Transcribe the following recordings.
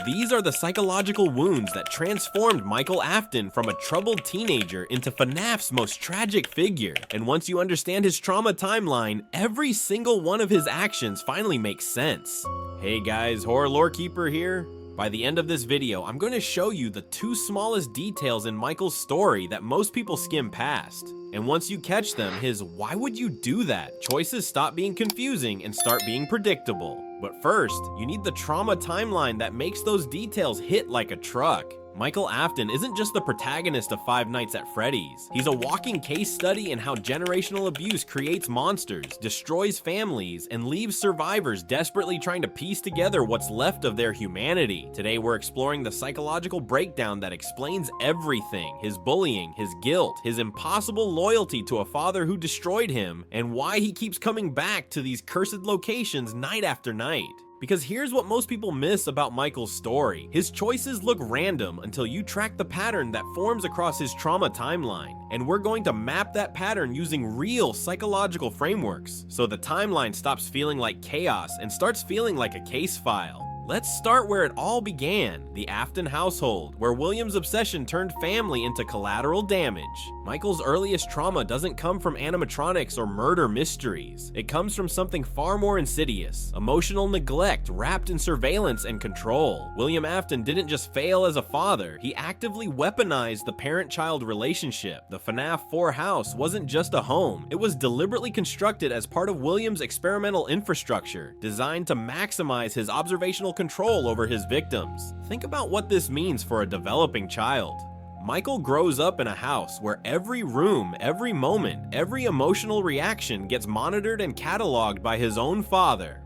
These are the psychological wounds that transformed Michael Afton from a troubled teenager into FNAF's most tragic figure. And once you understand his trauma timeline, every single one of his actions finally makes sense. Hey guys, Horror Lorekeeper here. By the end of this video, I'm going to show you the 2 smallest details in Michael's story that most people skim past. And once you catch them, his "why would you do that?" choices stop being confusing and start being predictable. But first, you need the trauma timeline that makes those details hit like a truck. Michael Afton isn't just the protagonist of Five Nights at Freddy's. He's a walking case study in how generational abuse creates monsters, destroys families, and leaves survivors desperately trying to piece together what's left of their humanity. Today we're exploring the psychological breakdown that explains everything: his bullying, his guilt, his impossible loyalty to a father who destroyed him, and why he keeps coming back to these cursed locations night after night. Because here's what most people miss about Michael's story. His choices look random until you track the pattern that forms across his trauma timeline. And we're going to map that pattern using real psychological frameworks, so the timeline stops feeling like chaos and starts feeling like a case file. Let's start where it all began, the Afton household, where William's obsession turned family into collateral damage. Michael's earliest trauma doesn't come from animatronics or murder mysteries. It comes from something far more insidious: emotional neglect wrapped in surveillance and control. William Afton didn't just fail as a father, he actively weaponized the parent-child relationship. The FNAF 4 house wasn't just a home, it was deliberately constructed as part of William's experimental infrastructure, designed to maximize his observational control over his victims. Think about what this means for a developing child. Michael grows up in a house where every room, every moment, every emotional reaction gets monitored and cataloged by his own father.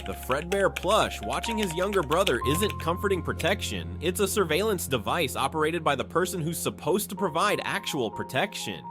The Fredbear plush watching his younger brother isn't comforting protection, it's a surveillance device operated by the person who's supposed to provide actual protection.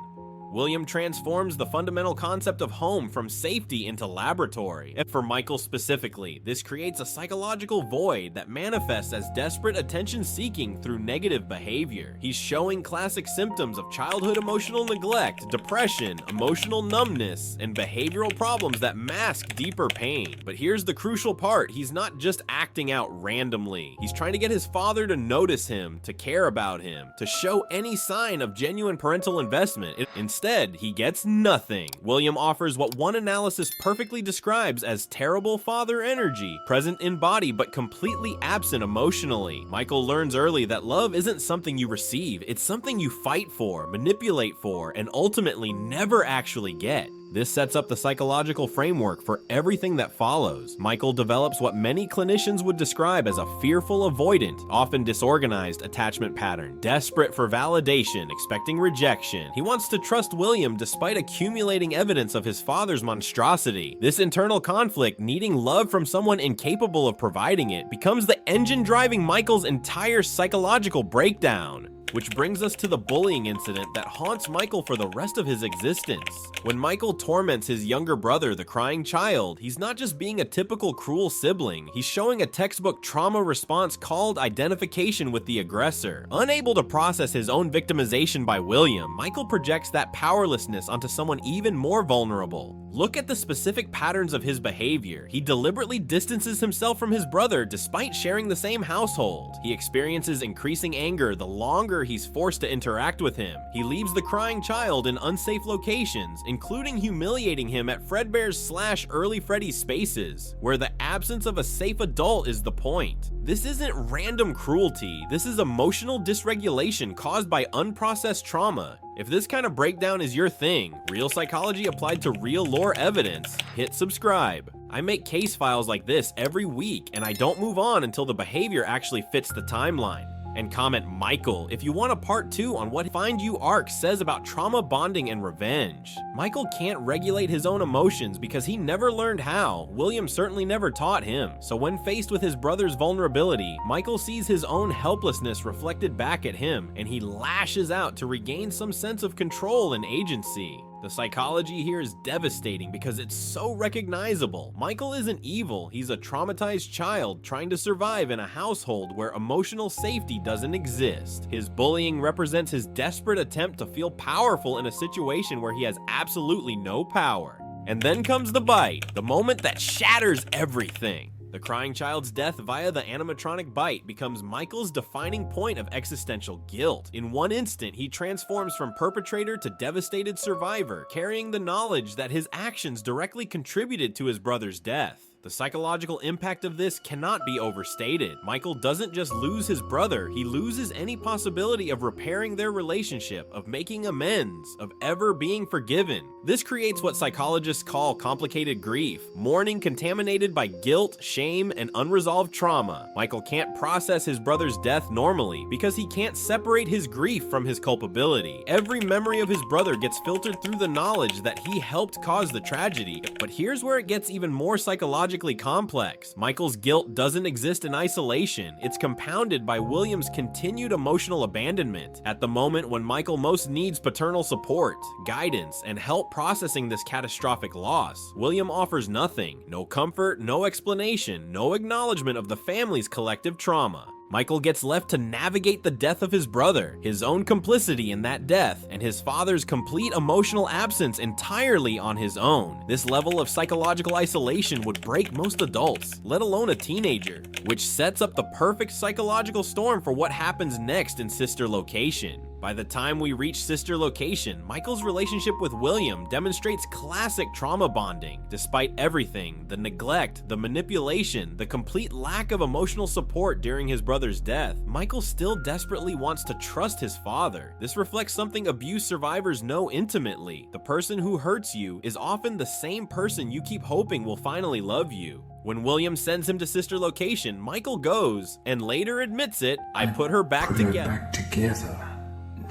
William transforms the fundamental concept of home from safety into laboratory. And for Michael specifically, this creates a psychological void that manifests as desperate attention seeking through negative behavior. He's showing classic symptoms of childhood emotional neglect, depression, emotional numbness, and behavioral problems that mask deeper pain. But here's the crucial part: he's not just acting out randomly. He's trying to get his father to notice him, to care about him, to show any sign of genuine parental investment. Instead, he gets nothing. William offers what one analysis perfectly describes as terrible father energy, present in body but completely absent emotionally. Michael learns early that love isn't something you receive, it's something you fight for, manipulate for, and ultimately never actually get. This sets up the psychological framework for everything that follows. Michael develops what many clinicians would describe as a fearful, avoidant, often disorganized attachment pattern. Desperate for validation, expecting rejection, he wants to trust William despite accumulating evidence of his father's monstrosity. This internal conflict, needing love from someone incapable of providing it, becomes the engine driving Michael's entire psychological breakdown. Which brings us to the bullying incident that haunts Michael for the rest of his existence. When Michael torments his younger brother, the crying child, he's not just being a typical cruel sibling, he's showing a textbook trauma response called identification with the aggressor. Unable to process his own victimization by William, Michael projects that powerlessness onto someone even more vulnerable. Look at the specific patterns of his behavior. He deliberately distances himself from his brother despite sharing the same household. He experiences increasing anger the longer he's forced to interact with him. He leaves the crying child in unsafe locations, including humiliating him at Fredbear's / early Freddy spaces, where the absence of a safe adult is the point. This isn't random cruelty, this is emotional dysregulation caused by unprocessed trauma. If this kind of breakdown is your thing, real psychology applied to real lore evidence, hit subscribe. I make case files like this every week, and I don't move on until the behavior actually fits the timeline. And comment Michael if you want a part 2 on what Find You Arc says about trauma bonding and revenge. Michael can't regulate his own emotions because he never learned how. William certainly never taught him. So when faced with his brother's vulnerability, Michael sees his own helplessness reflected back at him, and he lashes out to regain some sense of control and agency. The psychology here is devastating because it's so recognizable. Michael isn't evil, he's a traumatized child trying to survive in a household where emotional safety doesn't exist. His bullying represents his desperate attempt to feel powerful in a situation where he has absolutely no power. And then comes the bite, the moment that shatters everything. The crying child's death via the animatronic bite becomes Michael's defining point of existential guilt. In one instant, he transforms from perpetrator to devastated survivor, carrying the knowledge that his actions directly contributed to his brother's death. The psychological impact of this cannot be overstated. Michael doesn't just lose his brother, he loses any possibility of repairing their relationship, of making amends, of ever being forgiven. This creates what psychologists call complicated grief, mourning contaminated by guilt, shame, and unresolved trauma. Michael can't process his brother's death normally because he can't separate his grief from his culpability. Every memory of his brother gets filtered through the knowledge that he helped cause the tragedy. But here's where it gets even more psychologically complex. Michael's guilt doesn't exist in isolation. It's compounded by William's continued emotional abandonment. At the moment when Michael most needs paternal support, guidance, and help processing this catastrophic loss, William offers nothing. No comfort, no explanation, no acknowledgement of the family's collective trauma. Michael gets left to navigate the death of his brother, his own complicity in that death, and his father's complete emotional absence entirely on his own. This level of psychological isolation would break most adults, let alone a teenager, which sets up the perfect psychological storm for what happens next in Sister Location. By the time we reach Sister Location, Michael's relationship with William demonstrates classic trauma bonding. Despite everything, the neglect, the manipulation, the complete lack of emotional support during his brother's death, Michael still desperately wants to trust his father. This reflects something abuse survivors know intimately. The person who hurts you is often the same person you keep hoping will finally love you. When William sends him to Sister Location, Michael goes, and later admits it, I put her back together.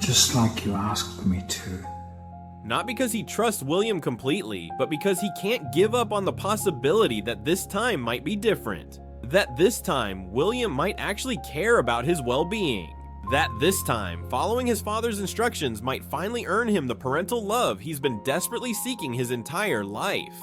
Just like you asked me to. Not because he trusts William completely, but because he can't give up on the possibility that this time might be different. That this time, William might actually care about his well-being. That this time, following his father's instructions might finally earn him the parental love he's been desperately seeking his entire life.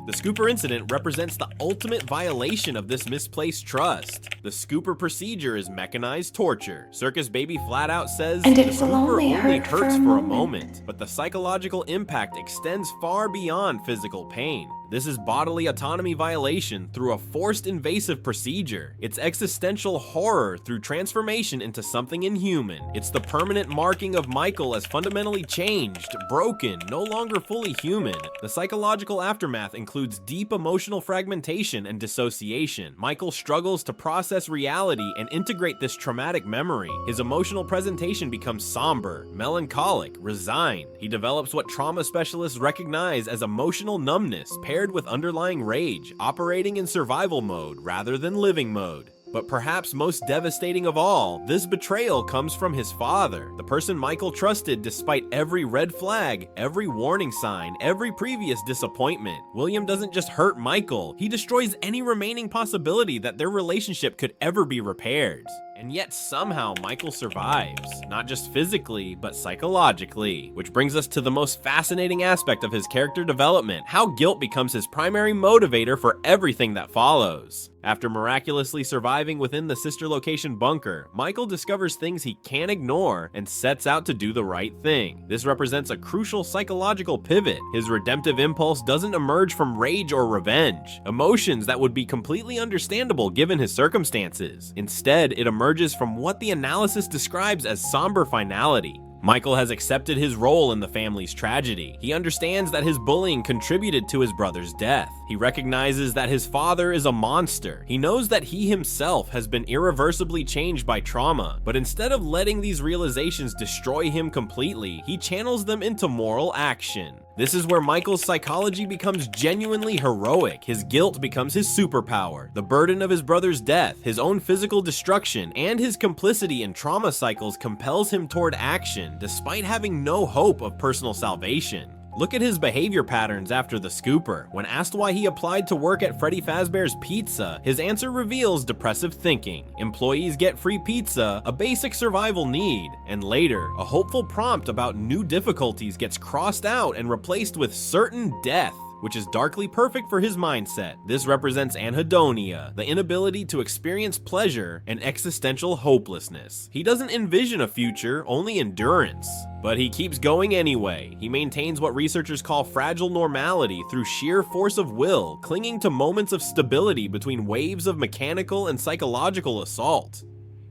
The Scooper incident represents the ultimate violation of this misplaced trust. The Scooper procedure is mechanized torture. Circus Baby flat out says the Scooper only hurts for a moment, but the psychological impact extends far beyond physical pain. This is bodily autonomy violation through a forced invasive procedure. It's existential horror through transformation into something inhuman. It's the permanent marking of Michael as fundamentally changed, broken, no longer fully human. The psychological aftermath includes deep emotional fragmentation and dissociation. Michael struggles to process reality and integrate this traumatic memory. His emotional presentation becomes somber, melancholic, resigned. He develops what trauma specialists recognize as emotional numbness, paired with underlying rage, operating in survival mode rather than living mode. But perhaps most devastating of all, this betrayal comes from his father, the person Michael trusted despite every red flag, every warning sign, every previous disappointment. William doesn't just hurt Michael, he destroys any remaining possibility that their relationship could ever be repaired. And yet somehow Michael survives, not just physically, but psychologically. Which brings us to the most fascinating aspect of his character development, how guilt becomes his primary motivator for everything that follows. After miraculously surviving within the Sister Location bunker, Michael discovers things he can't ignore and sets out to do the right thing. This represents a crucial psychological pivot. His redemptive impulse doesn't emerge from rage or revenge, emotions that would be completely understandable given his circumstances. Instead, it emerges from what the analysis describes as somber finality. Michael has accepted his role in the family's tragedy. He understands that his bullying contributed to his brother's death. He recognizes that his father is a monster. He knows that he himself has been irreversibly changed by trauma, but instead of letting these realizations destroy him completely, he channels them into moral action. This is where Michael's psychology becomes genuinely heroic. His guilt becomes his superpower. The burden of his brother's death, his own physical destruction, and his complicity in trauma cycles compels him toward action, despite having no hope of personal salvation. Look at his behavior patterns after the Scooper. When asked why he applied to work at Freddy Fazbear's Pizza, his answer reveals depressive thinking. Employees get free pizza, a basic survival need. And later, a hopeful prompt about new difficulties gets crossed out and replaced with certain death. which is darkly perfect for his mindset. This represents anhedonia, the inability to experience pleasure, and existential hopelessness. He doesn't envision a future, only endurance. But he keeps going anyway. He maintains what researchers call fragile normality through sheer force of will, clinging to moments of stability between waves of mechanical and psychological assault.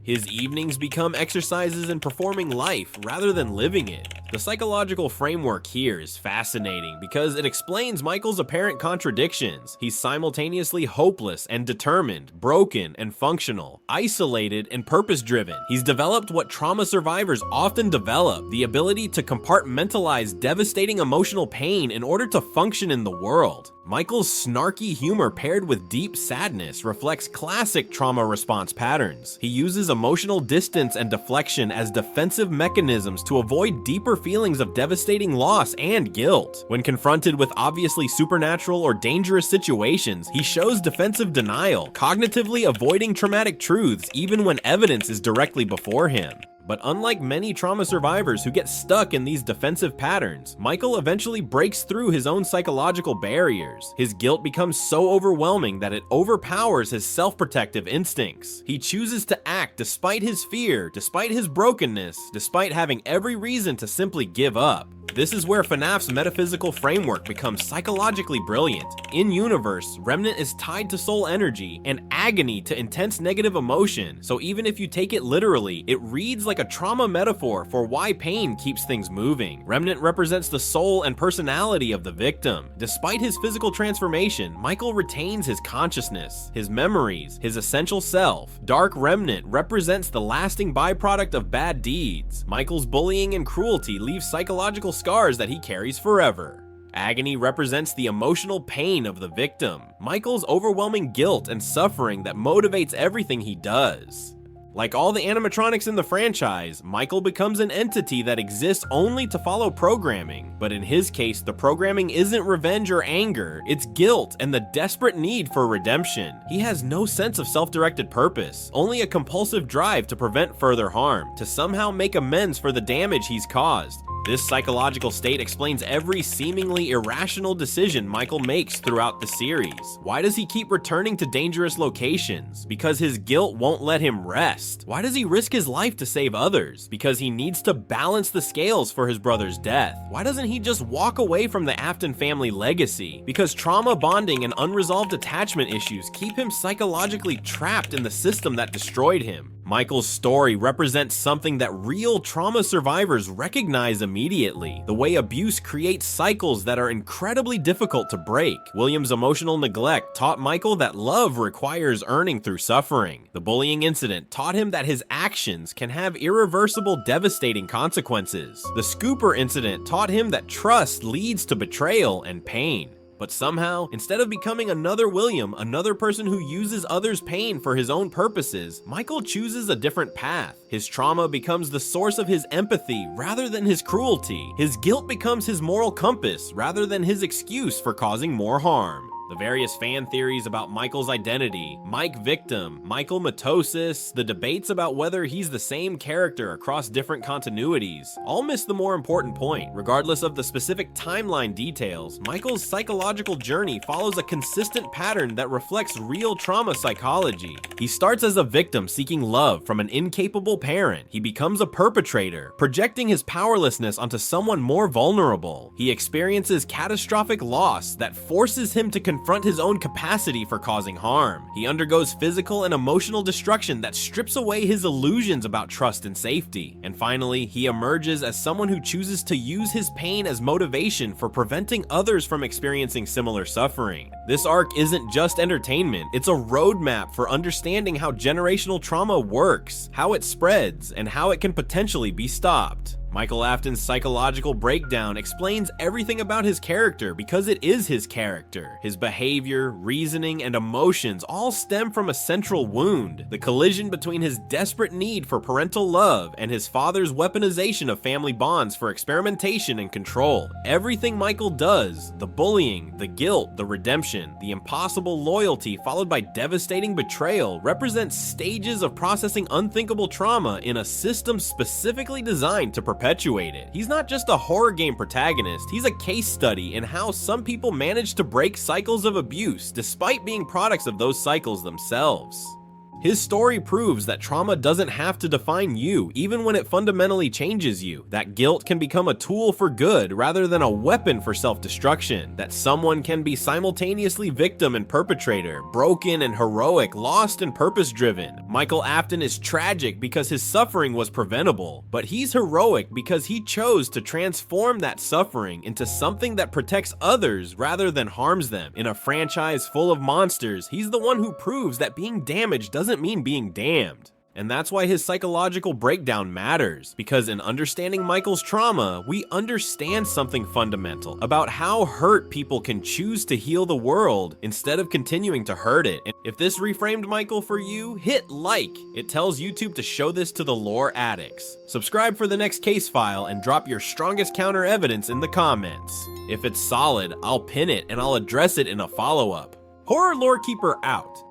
His evenings become exercises in performing life rather than living it. The psychological framework here is fascinating because it explains Michael's apparent contradictions. He's simultaneously hopeless and determined, broken and functional, isolated and purpose-driven. He's developed what trauma survivors often develop, the ability to compartmentalize devastating emotional pain in order to function in the world. Michael's snarky humor paired with deep sadness reflects classic trauma response patterns. He uses emotional distance and deflection as defensive mechanisms to avoid deeper feelings of devastating loss and guilt. When confronted with obviously supernatural or dangerous situations, he shows defensive denial, cognitively avoiding traumatic truths even when evidence is directly before him. But unlike many trauma survivors who get stuck in these defensive patterns, Michael eventually breaks through his own psychological barriers. His guilt becomes so overwhelming that it overpowers his self-protective instincts. He chooses to act despite his fear, despite his brokenness, despite having every reason to simply give up. This is where FNAF's metaphysical framework becomes psychologically brilliant. In universe, Remnant is tied to soul energy and agony to intense negative emotion, so even if you take it literally, it reads like a trauma metaphor for why pain keeps things moving. Remnant represents the soul and personality of the victim. Despite his physical transformation, Michael retains his consciousness, his memories, his essential self. Dark Remnant represents the lasting byproduct of bad deeds. Michael's bullying and cruelty leave psychological scars that he carries forever. Agony represents the emotional pain of the victim. Michael's overwhelming guilt and suffering that motivates everything he does. Like all the animatronics in the franchise, Michael becomes an entity that exists only to follow programming. But in his case, the programming isn't revenge or anger, it's guilt and the desperate need for redemption. He has no sense of self-directed purpose, only a compulsive drive to prevent further harm, to somehow make amends for the damage he's caused. This psychological state explains every seemingly irrational decision Michael makes throughout the series. Why does he keep returning to dangerous locations? Because his guilt won't let him rest. Why does he risk his life to save others? Because he needs to balance the scales for his brother's death. Why doesn't he just walk away from the Afton family legacy? Because trauma bonding and unresolved attachment issues keep him psychologically trapped in the system that destroyed him. Michael's story represents something that real trauma survivors recognize immediately: the way abuse creates cycles that are incredibly difficult to break. William's emotional neglect taught Michael that love requires earning through suffering. The bullying incident taught him that his actions can have irreversible, devastating consequences. The Scooper incident taught him that trust leads to betrayal and pain. But somehow, instead of becoming another William, another person who uses others' pain for his own purposes, Michael chooses a different path. His trauma becomes the source of his empathy rather than his cruelty. His guilt becomes his moral compass rather than his excuse for causing more harm. The various fan theories about Michael's identity, Mike Victim, Michael Mitosis, the debates about whether he's the same character across different continuities, all miss the more important point. Regardless of the specific timeline details, Michael's psychological journey follows a consistent pattern that reflects real trauma psychology. He starts as a victim seeking love from an incapable parent. He becomes a perpetrator, projecting his powerlessness onto someone more vulnerable. He experiences catastrophic loss that forces him to confront his own capacity for causing harm. He undergoes physical and emotional destruction that strips away his illusions about trust and safety. And finally, he emerges as someone who chooses to use his pain as motivation for preventing others from experiencing similar suffering. This arc isn't just entertainment, it's a roadmap for understanding how generational trauma works, how it spreads, and how it can potentially be stopped. Michael Afton's psychological breakdown explains everything about his character because it is his character. His behavior, reasoning, and emotions all stem from a central wound: the collision between his desperate need for parental love and his father's weaponization of family bonds for experimentation and control. Everything Michael does, the bullying, the guilt, the redemption, the impossible loyalty followed by devastating betrayal, represents stages of processing unthinkable trauma in a system specifically designed to perpetuate perpetuate it. He's not just a horror game protagonist, he's a case study in how some people manage to break cycles of abuse despite being products of those cycles themselves. His story proves that trauma doesn't have to define you, even when it fundamentally changes you. That guilt can become a tool for good rather than a weapon for self-destruction. That someone can be simultaneously victim and perpetrator, broken and heroic, lost and purpose-driven. Michael Afton is tragic because his suffering was preventable, but he's heroic because he chose to transform that suffering into something that protects others rather than harms them. In a franchise full of monsters, he's the one who proves that being damaged doesn't mean being damned. And that's why his psychological breakdown matters, because in understanding Michael's trauma, we understand something fundamental about how hurt people can choose to heal the world instead of continuing to hurt it. And if this reframed Michael for you, hit like. It tells YouTube to show this to the lore addicts. Subscribe for the next case file and drop your strongest counter evidence in the comments. If it's solid, I'll pin it and I'll address it in a follow-up. Horror Lorekeeper out.